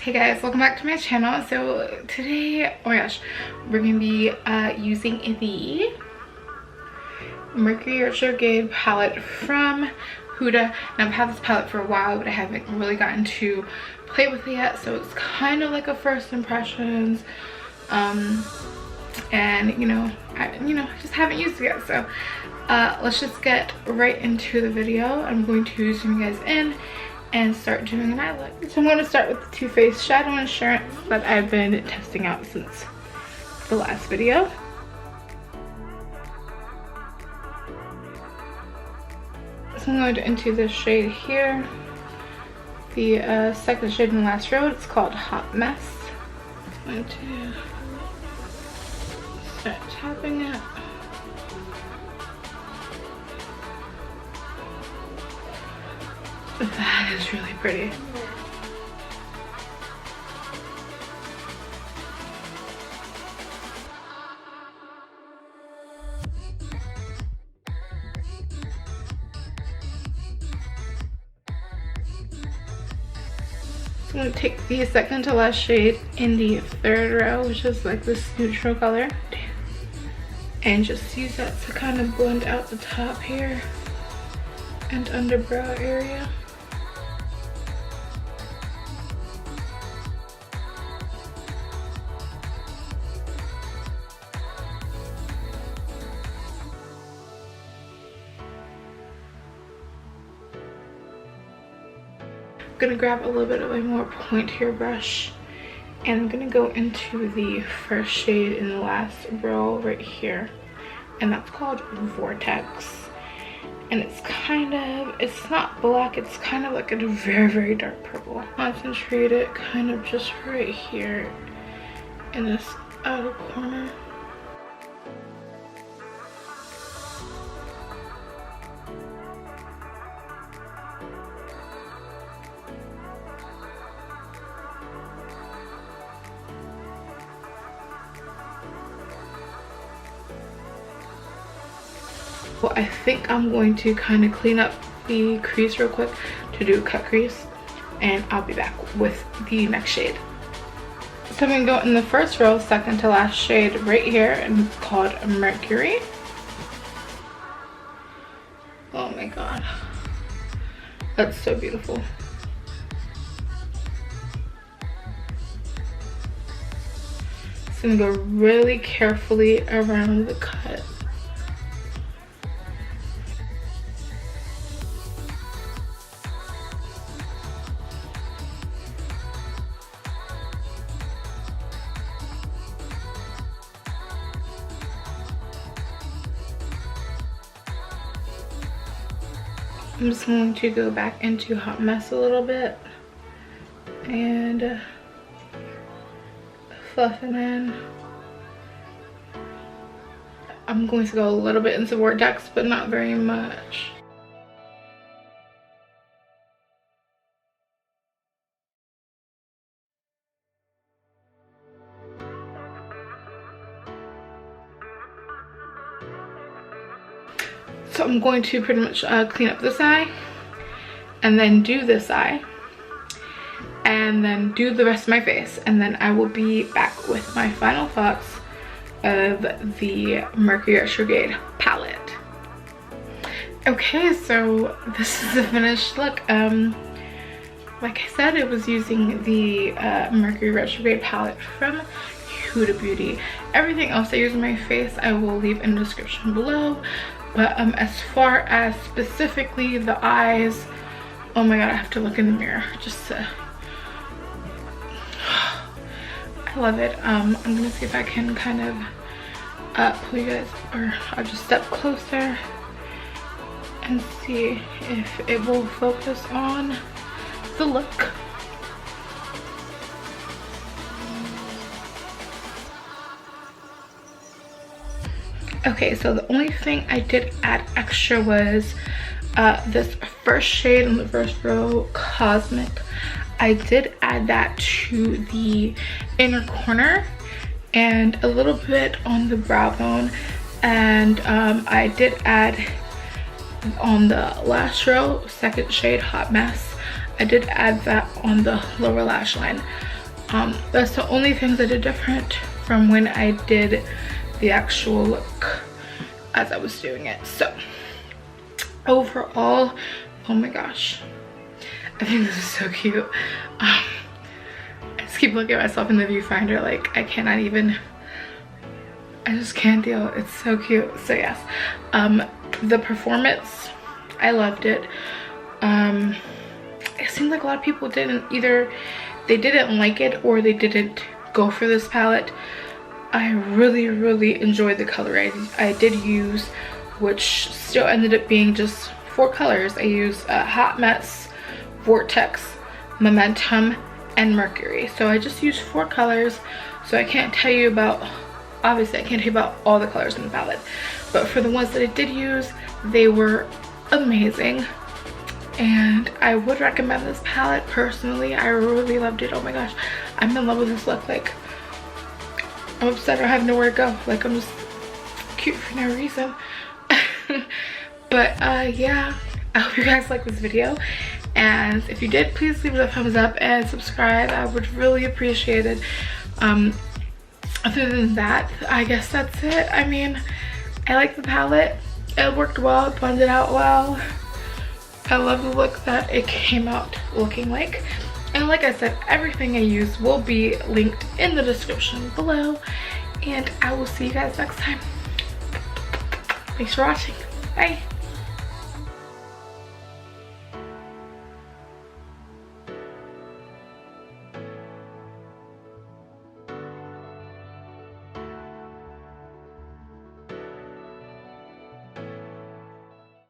Hey guys, welcome back to my channel. So today, oh my gosh, we're gonna be using the Mercury Retrograde palette from Huda. Now I've had this palette for a while, but I haven't really gotten to play with it yet, so it's kind of like a first impressions. And I just haven't used it yet, so let's just get right into the video. I'm going to zoom you guys in and start doing an eye look. So I'm going to start with the Too Faced Shadow Insurance that I've been testing out since the last video. So I'm going to into this shade here, the second shade in the last row. It's called Hot Mess. I'm going to start tapping it. That is really pretty. So I'm going to take the second to last shade in the third row, which is like this neutral color, and just use that to kind of blend out the top here and underbrow area. I'm gonna grab a little bit of a more pointier brush, and I'm gonna go into the first shade in the last row right here, and that's called Vortex. And it's not black, it's kind of like a very dark purple. Concentrate it kind of just right here in this outer corner. Well, I think I'm going to kind of clean up the crease real quick to do a cut crease, and I'll be back with the next shade. So I'm going to go in the first row, second to last shade right here, and it's called Mercury. Oh my god, that's so beautiful. So I'm going to go really carefully around the cut. I'm just going to go back into Hot Mess a little bit and fluff it in. I'm going to go a little bit into Vortex, but not very much. So I'm going to pretty much clean up this eye, and then do this eye, and then do the rest of my face, and then I will be back with my final thoughts of the Mercury Retrograde palette. Okay, so this is the finished look. Like I said, it was using the Mercury Retrograde palette from Huda Beauty. Everything else I use on my face I will leave in the description below. But as far as specifically the eyes, oh my god, I have to look in the mirror just to, I love it. I'm gonna see if I can kind of pull you guys, or I'll just step closer and see if it will focus on the look. Okay, so the only thing I did add extra was this first shade in the first row, Cosmic. I did add that to the inner corner and a little bit on the brow bone, and I did add on the last row, second shade, Hot Mess. I did add that on the lower lash line. That's the only things I did different from when I did the actual look as I was doing it. So overall, oh my gosh, I think this is so cute. I just keep looking at myself in the viewfinder like I cannot even, I just can't deal. It's so cute. So yes, the performance, I loved it. It seemed like a lot of people didn't, either they didn't like it or they didn't go for this palette. I really enjoyed the color I did use, which still ended up being just 4 colors. I used Hot Mess, Vortex, Momentum, and Mercury. So I just used 4 colors. So I can't tell you about, obviously I can't tell you about all the colors in the palette, but for the ones that I did use, they were amazing. And I would recommend this palette personally. I really loved it. Oh my gosh, I'm in love with this look. Like, I'm upset I have nowhere to go. Like, I'm just cute for no reason. But yeah, I hope you guys liked this video, and if you did, please leave it a thumbs up and subscribe. I would really appreciate it. Other than that, I guess that's it. I mean, I like the palette. It worked well, it blended out well. I love the look that it came out looking like. And like I said, everything I use will be linked in the description below. And I will see you guys next time. Thanks for watching. Bye.